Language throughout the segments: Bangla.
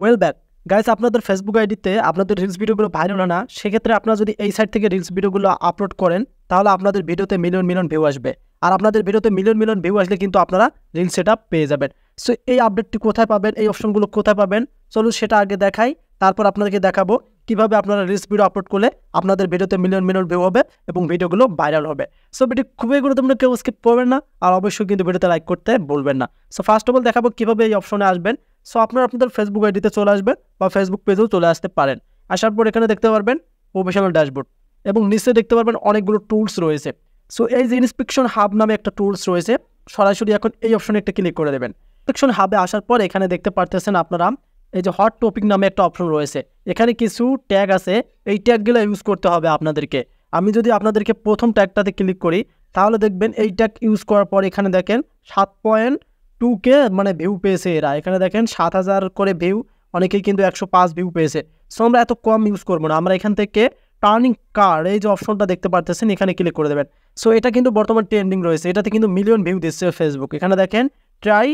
ওয়েল ব্যাক গাইস, আপনাদের ফেসবুক আইডিতে আপনাদের রিলস ভিডিওগুলো ভাইরাল হয় না, সেক্ষেত্রে আপনারা যদি এই সাইট থেকে রিলস ভিডিওগুলো আপলোড করেন তাহলে আপনাদের ভিডিওতে মিলিয়ন মিলিয়ন ভিউ আসবে। আর আপনাদের ভিডিওতে মিলিয়ন মিলিয়ন ভিউ আসলে কিন্তু আপনারা রিলস সেটআপ পেয়ে যাবেন। সো এই আপডেটটি কোথায় পাবেন, এই অপশনগুলো কোথায় পাবেন, চলুন সেটা আগে দেখাই। তারপর আপনাদেরকে দেখাবো কিভাবে আপনারা রিলস ভিডিও আপলোড করলে আপনাদের ভিডিওতে মিলিয়ন মিলিয়ন ভিউ হবে এবং ভিডিওগুলো ভাইরাল হবে। সো ভিডিও খুবই গুরুত্বপূর্ণ, কেউ স্কিপ করবেন না, আর অবশ্যই কিন্তু ভিডিওতে লাইক করতে ভুলবেন না। সো ফার্স্ট অফ অল দেখাবো কিভাবে এই অপশনে আসবেন। সো আপনারা আপনাদের ফেসবুক আইডিতে চলে আসবেন বা ফেসবুক পেজেও চলে আসতে পারেন। আসার পর এখানে দেখতে পারবেন প্রফেশনাল ড্যাশবোর্ড এবং নিচে দেখতে পারবেন অনেকগুলো টুলস রয়েছে। সো এই যে ইন্সপেকশন হাব নামে একটা টুলস রয়েছে, সরাসরি এখন এই অপশনে একটা ক্লিক করে দেবেন। ইন্সপেকশন হাবে আসার পর এখানে দেখতে পারতেছেন আপনারা এই যে হট টপিক নামে একটা অপশন রয়েছে, এখানে কিছু ট্যাগ আছে, এই ট্যাগগুলো ইউজ করতে হবে আপনাদেরকে। আমি যদি আপনাদেরকে প্রথম ট্যাগটাতে ক্লিক করি তাহলে দেখবেন এই ট্যাগ ইউজ করার পর এখানে দেখেন 7.2K মানে ভিউ পেয়েছে এরা। এখানে দেখেন 7,000 করে ভিউ, অনেকেই কিন্তু 105 ভিউ পেয়েছে। সো আমরা এত কম ইউজ করবো না, আমরা এখান থেকে টার্নিং কার্ড এই যে অপশনটা দেখতে পারতেছেন এখানে ক্লিক করে দেবেন। সো এটা কিন্তু বর্তমান ট্রেন্ডিং রয়েছে, এটাতে কিন্তু মিলিয়ন ভিউ দিচ্ছে ফেসবুক। এখানে দেখেন ট্রাই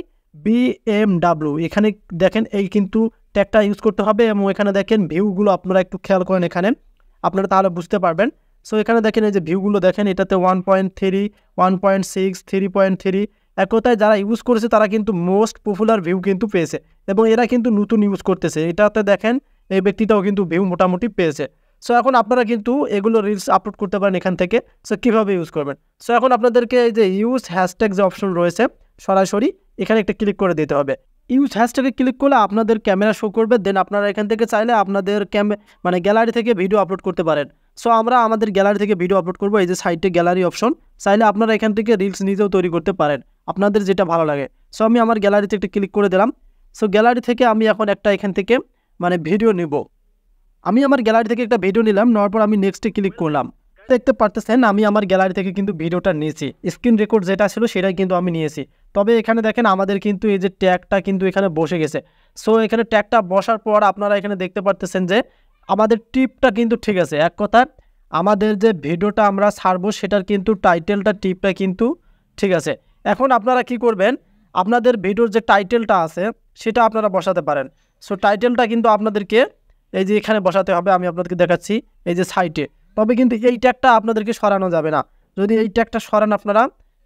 BMW, এখানে দেখেন এই কিন্তু ট্যাগটা ইউজ করতে হবে এবং এখানে দেখেন ভিউগুলো আপনারা একটু খেয়াল করেন, এখানে আপনারা তাহলে বুঝতে পারবেন। সো এখানে দেখেন এই যে ভিউগুলো দেখেন, এটাতে 1.3, 1.6, 3.3, এক কথায় যারা ইউজ করেছে তারা কিন্তু মোস্ট পপুলার ভিউ কিন্তু পেয়েছে এবং এরা কিন্তু নতুন ইউজ করতেছে। এটাতে দেখেন এই ব্যক্তিটাও কিন্তু ভিউ মোটামুটি পেয়েছে। সো এখন আপনারা কিন্তু এগুলো রিলস আপলোড করতে পারেন এখান থেকে। সো কীভাবে ইউজ করবেন, সো এখন আপনাদেরকে এই যে ইউজ হ্যাশট্যাগ যে অপশন রয়েছে সরাসরি এখানে একটা ক্লিক করে দিতে হবে। ইউজ হ্যাশট্যাগে ক্লিক করলে আপনাদের ক্যামেরা শো করবে, দেন আপনারা এখান থেকে চাইলে আপনাদের মানে গ্যালারি থেকে ভিডিও আপলোড করতে পারেন। সো আমরা আমাদের গ্যালারি থেকে ভিডিও আপলোড করবো, এই যে সাইটে গ্যালারি অপশন, চাইলে আপনারা এখান থেকে রিলস নিজেও তৈরি করতে পারেন আপনাদের যেটা ভালো লাগে। সো আমি আমার গ্যালারিতে একটা ক্লিক করে দিলাম। সো গ্যালারি থেকে আমি এখন একটা এখান থেকে মানে ভিডিও নিব। আমি আমার গ্যালারি থেকে একটা ভিডিও নিলাম, নেওয়ার পর আমি নেক্সটে ক্লিক করলাম। দেখতে পারতেছেন আমি আমার গ্যালারি থেকে কিন্তু ভিডিওটা নিয়েছি, স্ক্রিন রেকর্ড যেটা ছিল সেটাই কিন্তু আমি নিয়েছি। তবে এখানে দেখেন আমাদের কিন্তু এই যে ট্যাগটা কিন্তু এখানে বসে গেছে। সো এখানে ট্যাগটা বসার পর আপনারা এখানে দেখতে পারতেছেন যে আমাদের টিপটা কিন্তু ঠিক আছে। এক কথা আমাদের যে ভিডিওটা আমরা ছাড়বো সেটার কিন্তু টাইটেলটা টিপটা কিন্তু ঠিক আছে। এখন আপনারা কি করবেন, আপনাদের ভিডিওর যে টাইটেলটা আছে সেটা আপনারা বসাতে পারেন। সো টাইটেলটা কিন্তু আপনাদেরকে এই যে এখানে বসাতে হবে, আমি আপনাদেরকে দেখাচ্ছি এই যে সাইটে। তবে কিন্তু এই ট্যাগটা আপনাদেরকে সরানো যাবে না, যদি এই ট্যাগটা সরান আপনারা,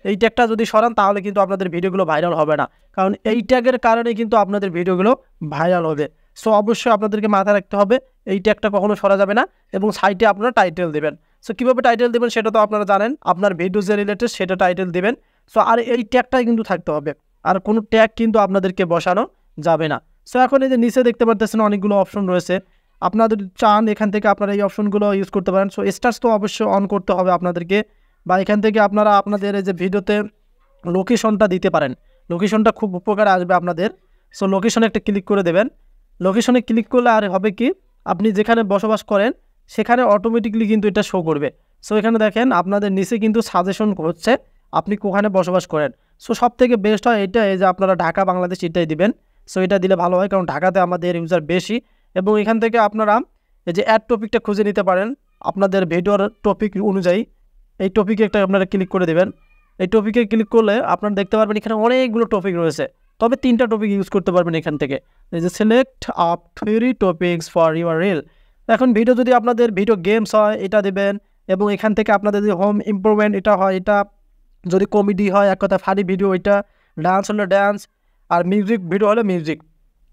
এই ট্যাগটা যদি সরান তাহলে কিন্তু আপনাদের ভিডিওগুলো ভাইরাল হবে না, কারণ এই ট্যাগের কারণে কিন্তু আপনাদের ভিডিওগুলো ভাইরাল হবে। সো অবশ্যই আপনাদেরকে মাথায় রাখতে হবে এই ট্যাগটা কখনো সরা যাবে না এবং সাইটে আপনারা টাইটেল দেবেন। সো কীভাবে টাইটেল দেবেন সেটা তো আপনারা জানেন, আপনার ভিডিও যে রিলেটেড সেটা টাইটেল দেবেন। সো আর এই ট্যাগটাই কিন্তু থাকতে হবে, আর কোনো ট্যাগ কিন্তু আপনাদেরকে বসানো যাবে না। সো এখন এই যে নিচে দেখতে পাচ্ছেন অনেকগুলো অপশন রয়েছে, আপনাদের চান এখান থেকে আপনারা এই অপশনগুলো ইউজ করতে পারেন। সো স্টার্স তো অবশ্যই অন করতে হবে আপনাদেরকে, বা এখান থেকে আপনারা আপনাদের এই যে ভিডিওতে লোকেশনটা দিতে পারেন, লোকেশনটা খুব উপকারে আসবে আপনাদের। সো লোকেশনে একটা ক্লিক করে দেবেন। লোকেশনে ক্লিক করলে আর হবে কি, আপনি যেখানে বসবাস করেন সেখানে অটোমেটিকলি কিন্তু এটা শো করবে। সো এখানে দেখেন আপনাদের নিচে কিন্তু সাজেশন হচ্ছে আপনি কোখানে বসবাস করেন। সো সব থেকে বেস্ট হয় এটা, এই যে আপনারা ঢাকা বাংলাদেশ এটাই দিবেন। সো এটা দিলে ভালো হয়, কারণ ঢাকাতে আমাদের ইউজার বেশি। এবং এখান থেকে আপনারা এই যে অ্যাড টপিকটা খুঁজে নিতে পারেন আপনাদের ভিডিওর টপিক অনুযায়ী। এই টপিকে একটা আপনারা ক্লিক করে দেবেন। এই টপিকে ক্লিক করলে আপনারা দেখতে পারবেন এখানে অনেকগুলো টপিক রয়েছে, তবে 3টা টপিক ইউজ করতে পারবেন এখান থেকে। এই যে select up 3 topics for your reel. এখন ভিডিও যদি আপনাদের ভিডিও গেমস হয় এটা দেবেন, এবং এখান থেকে আপনাদের যদি হোম ইমপ্রুভমেন্ট এটা হয় এটা, যদি কমেডি হয় এক কথা ফানি ভিডিও এটা, ডান্স হলে ডান্স, আর মিউজিক ভিডিও হলে মিউজিক।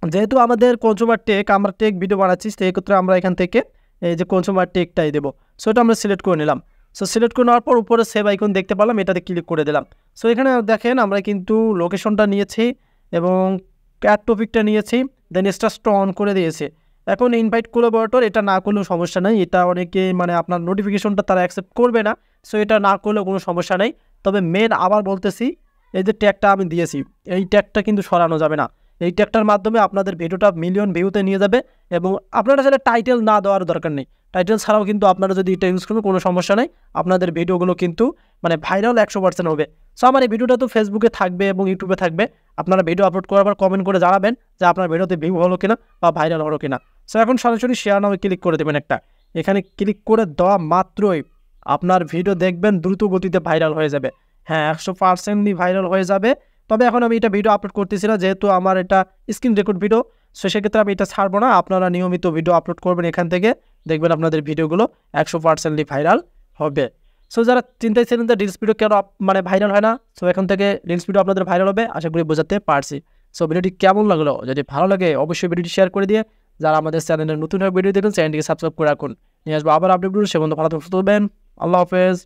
যেহেতু আমাদের কনজিউমার টেক, আমরা টেক ভিডিও বানাচ্ছি সেক্ষেত্রে আমরা এখান থেকে এই যে কনজিউমার টেকটাই দেবো। সো এটা আমরা সিলেক্ট করে নিলাম। সো সিলেক্ট করে নেওয়ার পর উপরে সেভ আইকন দেখতে পেলাম, এটাতে ক্লিক করে দিলাম। সো এখানে দেখেন আমরা কিন্তু লোকেশনটা নিয়েছি এবং অ্যাড টপিকটা নিয়েছি, দেন স্টার্সটা অন করে দিয়েছি। এখন ইনভাইট কোলাবোরেটর এটা না করলেও সমস্যা নেই, এটা অনেকে মানে আপনার নোটিফিকেশনটা তারা অ্যাকসেপ্ট করবে না। সো এটা না করলেও কোনো সমস্যা নেই। তবে মেন আবার বলতেছি, এই যে ট্যাগটা আমি দিয়েছি এই ট্যাগটা কিন্তু সরানো যাবে না। এই ট্যাগটার মাধ্যমে আপনাদের ভিডিওটা মিলিয়ন ভিউতে নিয়ে যাবে। এবং আপনারা চাইলে টাইটেল না দেওয়ার দরকার নেই, টাইটেল ছাড়াও কিন্তু আপনারা যদি এটা ইউজ করেন কোনো সমস্যা নেই, আপনাদের ভিডিওগুলো কিন্তু মানে ভাইরাল 100% হবে। সো আমার এই ভিডিওটা তো ফেসবুকে থাকবে এবং ইউটিউবে থাকবে, আপনারা ভিডিও আপলোড করার পর কমেন্ট করে জানাবেন যে আপনার ভিডিওতে ভিউ হলো কিনা বা ভাইরাল হলো কিনা। সো এখন সরাসরি শেয়ার নামে ক্লিক করে দেবেন একটা, এখানে ক্লিক করে দেওয়া মাত্রই আপনার ভিডিও দেখবেন দ্রুত গতিতে ভাইরাল হয়ে যাবে। হ্যাঁ 100%ই ভাইরাল হয়ে যাবে। তবে এখন আমি এটা ভিডিও আপলোড করতেছি না, যেহেতু আমার এটা স্ক্রিন রেকর্ড ভিডিও। সো সেক্ষেত্রে আমি এটা ছাড়বো না, আপনারা নিয়মিত ভিডিও আপলোড করবেন এখান থেকে, দেখবেন আপনাদের ভিডিওগুলো 100% ভাইরাল হবে। সো যারা চিন্তায় ছিলেন যে রিলস ভিডিও কেন মানে ভাইরাল হয় না, সো এখন থেকে রিলস ভিডিও আপনাদের ভাইরাল হবে, আশা করি বোঝাতে পারছি। সো ভিডিওটি কেমন লাগলো, যদি ভালো লাগে অবশ্যই ভিডিওটি শেয়ার করে দিয়ে যারা আমাদের চ্যানেলে নতুন ভিডিও দেখুন চ্যানেলটিকে সাবস্ক্রাইব করে রাখুন। নিয়ে আসবো আবার আপডেট ভিডিও, সে বন্ধু ভালো থাকবেন, আল্লাহ হাফেজ।